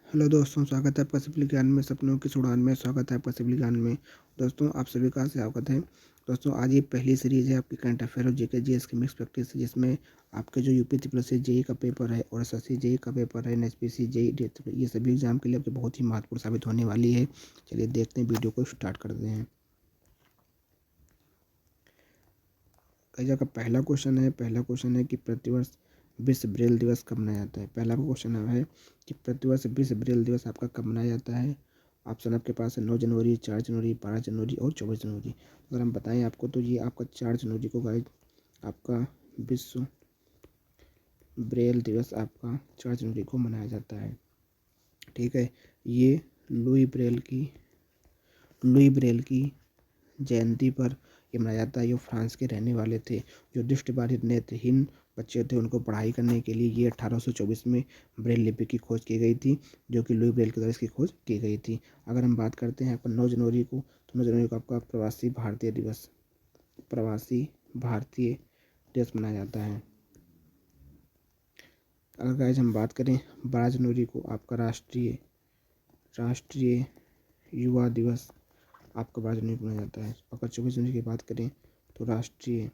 Hello दोस्तों, स्वागत है आपका सिविल ज्ञान में। सपनों की उड़ान में स्वागत है आपका सिविल ज्ञान में। दोस्तों, आप सभी का स्वागत है। दोस्तों, आज ये पहली सीरीज़ है आपकी करंट अफेयर और जीके जीएस की मिक्स प्रैक्टिस, जिसमें आपके जो यूपी ट्रिपल सी जेई का पेपर है और एसएससी जेई का पेपर है, एनएचपीसी जेई, ये सभी एग्जाम के लिए आपके बहुत ही महत्वपूर्ण साबित होने वाली है। चलिए देखते हैं, वीडियो को स्टार्ट करते हैं। कई का पहला क्वेश्चन है कि प्रतिवर्ष विश्व ब्रेल दिवस कब मनाया जाता है। पहला क्वेश्चन है कि प्रतिवर्ष विश्व ब्रेल दिवस आपका कब मनाया जाता है। ऑप्शन आपके पास है 9 जनवरी, 4 जनवरी, 12 जनवरी और 24 जनवरी। अगर हम बताएं आपको तो ये आपका 4 जनवरी को गाइस आपका विश्व ब्रेल दिवस आपका 4 जनवरी को मनाया जाता है। ठीक है, ये लुई ब्रेल की जयंती पर ये मनाया जाता है। ये फ्रांस के रहने वाले थे, जो दृष्टिबाधित नेत्रहीन बच्चे थे। उनको पढ़ाई करने के लिए ये 1824 में ब्रेल लिपि की खोज की गई थी, जो कि लुई ब्रेल के द्वारा इसकी खोज की गई थी। अगर हम बात करते हैं आपका 9 जनवरी को, तो 9 जनवरी को आपका प्रवासी भारतीय दिवस मनाया जाता है। अगर गाइस हम बात करें 12 जनवरी को आपका राष्ट्रीय युवा दिवस आपका 12 जनवरी को मनाया जाता है। अगर 24 जनवरी की बात करें तो राष्ट्रीय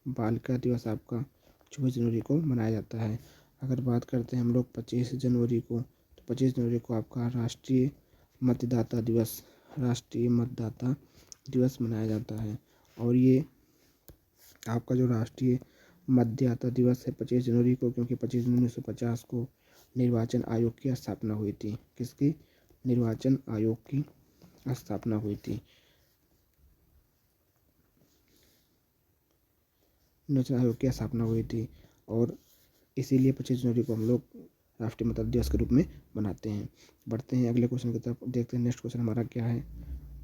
बालिका दिवस आपका 24 जनवरी को मनाया जाता है। अगर बात करते हैं हम लोग 25 जनवरी को, तो 25 जनवरी को आपका राष्ट्रीय मतदाता दिवस मनाया जाता है। और ये आपका जो राष्ट्रीय मतदाता दिवस है 25 जनवरी को, क्योंकि 25 जनवरी 1950 को निर्वाचन आयोग की स्थापना हुई थी। किसकी? निर्वाचन आयोग की स्थापना हुई थी। निर्वाचन आयोग की स्थापना हुई थी और इसीलिए 25 जनवरी को हम लोग राष्ट्रीय मतदाता दिवस के रूप में मनाते हैं। बढ़ते हैं अगले क्वेश्चन की तरफ, देखते हैं नेक्स्ट क्वेश्चन हमारा क्या है।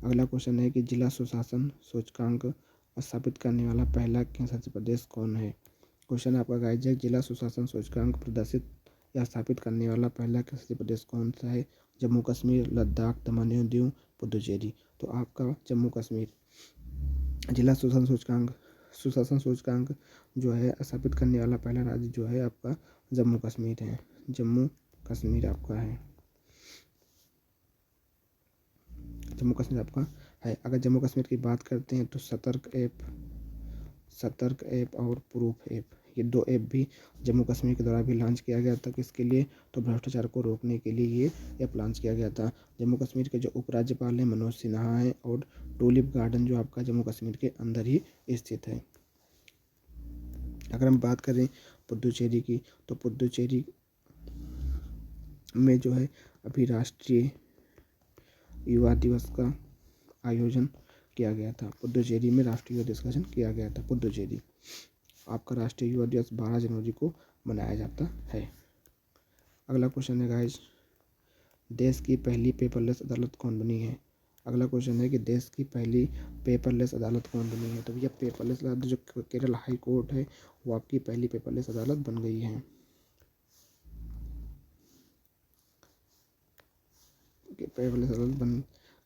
अगला क्वेश्चन है कि जिला सुशासन सूचकांक स्थापित करने वाला पहला केंद्र शासित प्रदेश कौन है। क्वेश्चन आपका गाइज है, जिला सुशासन सूचकांक प्रदर्शित या स्थापित करने वाला पहला केंद्र शासित प्रदेश कौन सा है। जम्मू कश्मीर, लद्दाख, दमन एवं दीव, पुडुचेरी। तो आपका जम्मू कश्मीर जिला सुशासन सूचकांक जो है स्थापित करने वाला पहला राज्य जो है आपका जम्मू कश्मीर है। जम्मू कश्मीर आपका है, जम्मू कश्मीर आपका है। अगर जम्मू कश्मीर की बात करते हैं तो सतर्क ऐप और प्रूफ ऐप, ये 2 ऐप भी जम्मू कश्मीर के द्वारा भी लॉन्च किया गया था। किसके लिए? तो भ्रष्टाचार को रोकने के लिए ये ऐप लॉन्च किया गया था। जम्मू कश्मीर के जो उपराज्यपाल हैं मनोज सिन्हा हैं, और टूलिप गार्डन जो आपका जम्मू कश्मीर के अंदर ही स्थित है। अगर हम बात करें पुडुचेरी की, तो पुडुचेरी में जो है अभी राष्ट्रीय युवा दिवस का आयोजन किया गया था। पुडुचेरी में राष्ट्रीय युवा दिवस का आयोजन किया गया था। पुडुचेरी आपका राष्ट्रीय युवा दिवस 12 जनवरी को मनाया जाता है। अगला क्वेश्चन है गाइस, देश की पहली पेपरलेस अदालत कौन बनी है। अगला क्वेश्चन है कि देश की पहली पेपरलेस अदालत कौन बनी है। तो भैया पेपरलेस अदालत जो केरल हाई कोर्ट है, वो आपकी पहली पेपरलेस अदालत बन गई है। पेपरलेस अदालत बन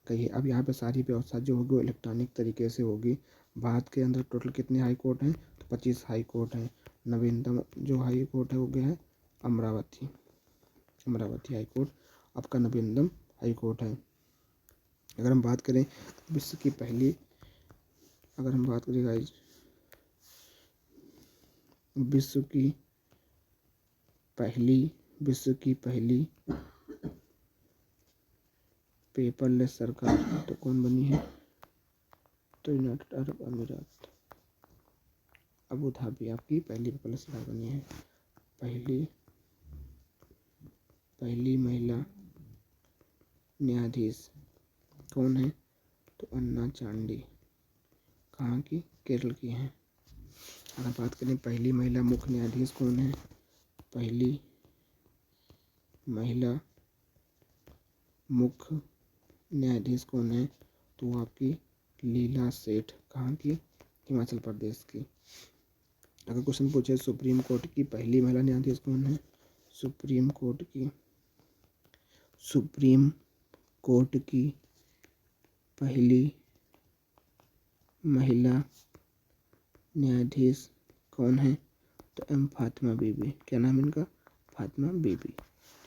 गई है। अब यहाँ पे सारी व्यवस्था जो होगी वो इलेक्ट्रॉनिक तरीके से होगी। भारत के अंदर टोटल कितने हाई कोर्ट हैं? तो 25 हाई कोर्ट हैं। नवीनतम जो हाई कोर्ट है वो क्या है? अमरावती हाई कोर्ट आपका नवीनतम हाई कोर्ट है। अगर हम बात करें विश्व की पहली पेपरलेस सरकार तो कौन बनी है? तो यूनाइटेड अरब अमीरात, अबू धाबी आपकी पहली पेपरलेस सरकार बनी है। पहली महिला न्यायाधीश कौन है? तो अन्ना चांडी, कहाँ की? केरल की हैं। अगर बात करें पहली महिला मुख्य न्यायाधीश कौन है? पहली महिला मुख्य न्यायाधीश कौन है? तो आपकी लीला सेठ, कहाँ की? हिमाचल प्रदेश की। अगर क्वेश्चन पूछे सुप्रीम कोर्ट की पहली महिला न्यायाधीश कौन है? सुप्रीम कोर्ट की पहली महिला न्यायाधीश कौन है? तो फातिमा बीबी। क्या नाम इनका? फातिमा बीबी।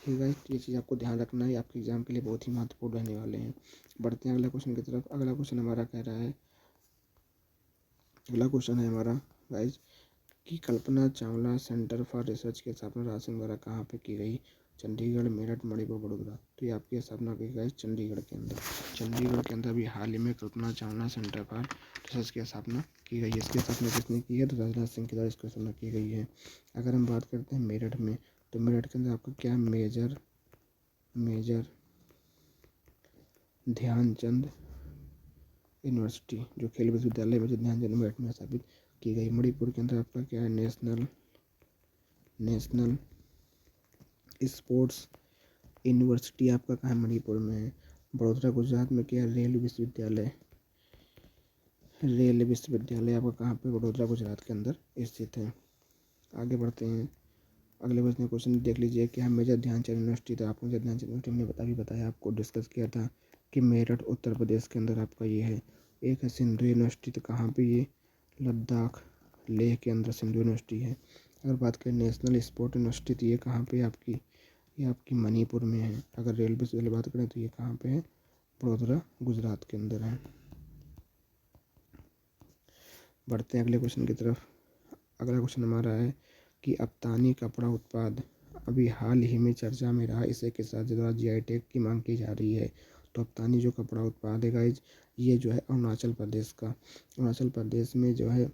ठीक है, ये चीज़ आपको ध्यान रखना है, आपके एग्जाम के लिए बहुत ही महत्वपूर्ण रहने वाले हैं। बढ़ते हैं अगला क्वेश्चन की तरफ। अगला क्वेश्चन हमारा कह रहा है, अगला क्वेश्चन है हमारा गाइज कि Kalpana Chawla centre for research की स्थापना राजस्थान द्वारा कहाँ पे की गई? चंडीगढ़, मेरठ, मणिपुर, बड़ोदरा। तो ये आपकी स्थापना की गई चंडीगढ़ के अंदर। चंडीगढ़ के अंदर भी हाल ही में Kalpana Chawla centre for research की स्थापना की गई है। इसकी स्थापना किसने की है? तो राजनाथ सिंह के द्वारा इसकी स्थापना की गई है। अगर हम बात करते हैं मेरठ में, तो मेरठ के अंदर आपका क्या मेजर ध्यानचंद यूनिवर्सिटी, जो खेल विश्वविद्यालय मेजर ध्यानचंद मेरठ में स्थापित की गई। मणिपुर के अंदर आपका क्या है? नेशनल स्पोर्ट्स यूनिवर्सिटी आपका कहाँ है? मणिपुर में है। बड़ोदरा गुजरात में क्या है? रेल विश्वविद्यालय आपका कहाँ पे? बड़ोदरा गुजरात के अंदर स्थित है। आगे बढ़ते हैं, अगले बचने क्वेश्चन देख लीजिए क्या है? Major Dhyanchand university. तो आपको मेजर ध्यानचंद यूनिवर्सिटी हमने बताया आपको, डिस्कस किया था कि मेरठ उत्तर प्रदेश के अंदर आपका ये है। एक है सिंधु यूनिवर्सिटी, तो कहाँ पे ये? लद्दाख लेह के अंदर सिंधु यूनिवर्सिटी है। अगर बात करें नेशनल स्पोर्ट यूनिवर्सिटी, तो ये कहाँ पे आपकी? ये आपकी मणिपुर में है। अगर रेलवे से बात करें तो ये कहाँ पे है? बड़ोदरा गुजरात के अंदर है। बढ़ते हैं अगले क्वेश्चन की तरफ। अगला क्वेश्चन हमारा है कि अफ्तानी कपड़ा उत्पाद अभी हाल ही में चर्चा में रहा, इसे के साथ द्वारा जीआई टैग की मांग की जा रही है। तो अफ्तानी जो कपड़ा उत्पाद है गाइज, ये जो है अरुणाचल प्रदेश में जो है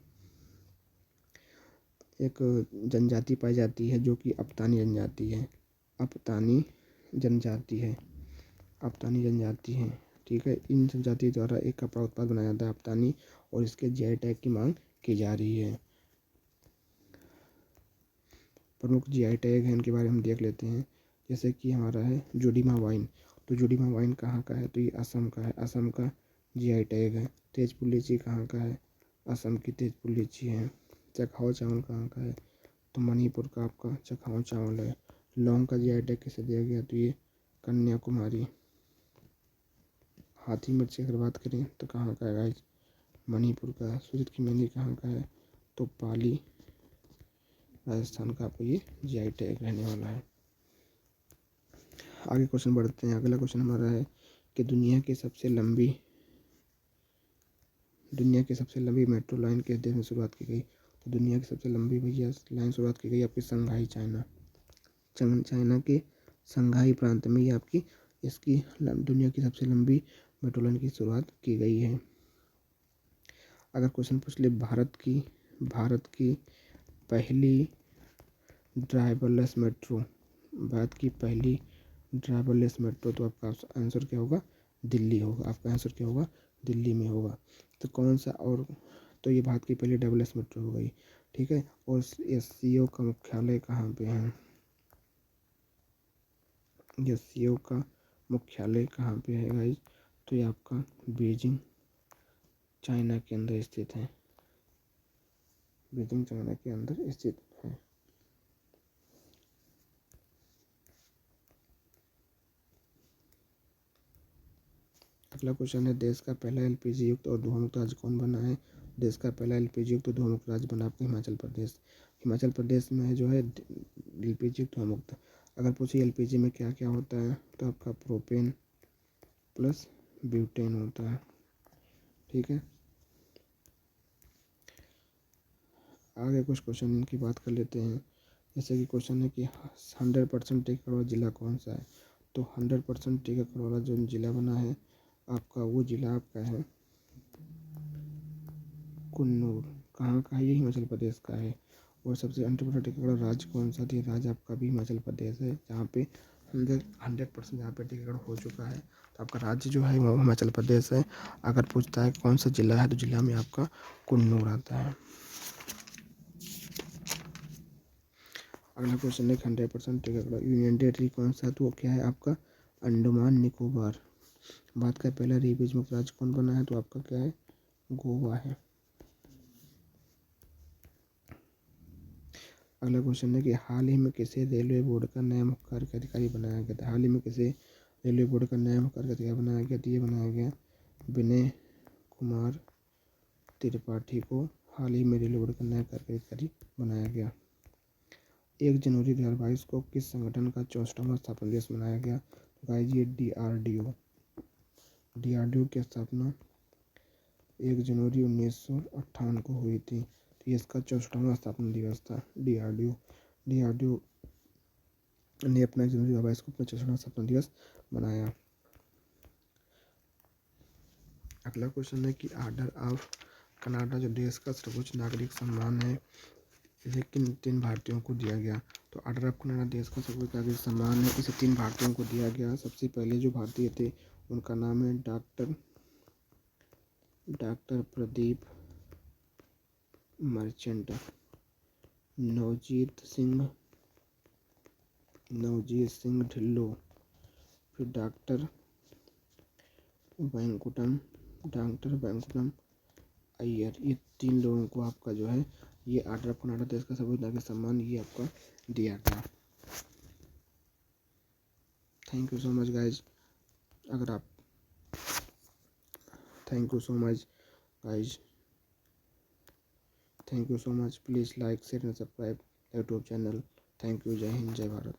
एक जनजाति पाई जाती है, जो कि अफ्तानी जनजाति है। ठीक है, इन जनजाति द्वारा एक कपड़ा उत्पाद बनाया जाता है अफ्तानी, और इसके जीआई टैग की मांग की जा रही है। प्रमुख जीआई टैग हैं, इनके बारे में देख लेते हैं। जैसे कि हमारा है जोडीमा वाइन। तो जोडीमा वाइन कहाँ का है? तो ये असम का है। असम का जीआई टैग है। तेजपुर लीची कहाँ का है? असम की तेजपुर लीची है। चखाओ चावल कहाँ का है? तो मणिपुर का आपका चखाओ चावल है। लौंग का जीआई टैग किसे दिया गया? तो ये कन्याकुमारी। हाथी मिर्च की अगर बात करें तो कहाँ का है गाइस? मणिपुर का। सूरत की मेहंदी कहाँ का है? तो पाली राजस्थान का आपको ये जीआई टैग रहने वाला है। आगे क्वेश्चन बढ़ते हैं। अगला क्वेश्चन हमारा है कि दुनिया की सबसे लंबी मेट्रो लाइन किस देश में शुरुआत की गई? तो दुनिया की सबसे लंबी भैया लाइन शुरुआत की गई आपकी संघाई चाइना के संघाई प्रांत में ये आपकी इसकी दुनिया की सबसे लंबी मेट्रो लाइन की शुरुआत की गई है। अगर क्वेश्चन पूछ ले भारत की पहली ड्राइवरलेस मेट्रो, तो आपका आंसर क्या होगा? दिल्ली होगा। आपका आंसर क्या होगा? दिल्ली में होगा। तो कौन सा? और तो ये भारत की पहली ड्राइवरलेस मेट्रो हो गई। ठीक है, और एससीओ का मुख्यालय कहाँ पे है? एससीओ का मुख्यालय कहाँ पे है गाइस? तो ये आपका बीजिंग चाइना के अंदर स्थित है। अगला क्वेश्चन है देश का पहला एलपीजी युक्त और धुआं मुक्त राज्य कौन बना है? देश का पहला एलपीजी युक्त धुआं मुक्त राज्य बना आपका हिमाचल प्रदेश में जो है एलपीजी युक्त धुआं मुक्त। अगर पूछिए एलपीजी में क्या क्या होता है, तो आपका प्रोपेन प्लस ब्यूटेन होता है। ठीक है, आगे कुछ क्वेश्चन इनकी बात कर लेते हैं। जैसे कि क्वेश्चन है कि 100% टिकट वाला जिला कौन सा है? तो 100% टिकट वाला जो जिला बना है आपका, वो जिला आपका है कुन्नूर। कहाँ का है? ये हिमाचल प्रदेश का है। और सबसे 100% टिकट वाला राज्य कौन सा? थी राज्य आपका भी हिमाचल प्रदेश है, जहाँ पे 100% जहाँ पे टिकट हो चुका है। तो आपका राज्य जो है वो हिमाचल प्रदेश है। अगर पूछता है कौन सा जिला है, तो जिला में आपका कुन्नूर आता है। अगला क्वेश्चन है 100% टिकट वाला यूनियन टेरिटरी कौन सा? तो वो क्या है आपका? अंडमान निकोबार। भारत का पहला री-बीज मुक्त राज्य कौन बना है? तो आपका क्या है? गोवा है। अगला क्वेश्चन है कि हाल ही में किसे रेलवे बोर्ड का नया मुख्य कार्यकारी अधिकारी बनाया गया था? हाल ही में किसे रेलवे बोर्ड का नया मुख्य कार्यकारी अधिकारी बनाया गया? तो ये बनाया गया विनय कुमार त्रिपाठी को हाल ही में रेलवे बोर्ड का नया कार्यकारी अधिकारी बनाया गया। 1 जनवरी 2022 को किस संगठन का 64वां स्थापना दिवस मनाया गया? तो गाइस ये DRDO की स्थापना 1 जनवरी 1958 को हुई थी। तो ये इसका 64वां स्थापना दिवस था। DRDO ने अपना 1 जनवरी 2022 को अपना 64वां स्थापना दिवस मनाया। अगला क्वेश्चन है कि ऑर्डर ऑफ कनाडा जो देश का सर्वोच्च नागरिक सम्मान है, इसे किन 3 भारतीयों को दिया गया? तो ऑर्डर ऑफ कनाडा देश का सर्वोच्च नागरिक सम्मान है, इसे 3 भारतीयों को दिया गया। सबसे पहले जो भारतीय थे उनका नाम है डॉक्टर प्रदीप मर्चेंट, नवजीत सिंह ढिल्लो, फिर डॉक्टर वेंकुटम अय्यर। ये 3 लोगों को आपका जो है ये ऑर्डर ऑफ कनाडा देश का सर्वोच्च नागरिक सम्मान ये आपका दिया था। Thank you so much guys. Thank you so much. Please like share and subscribe YouTube channel. Thank you. जय हिंद, जय भारत।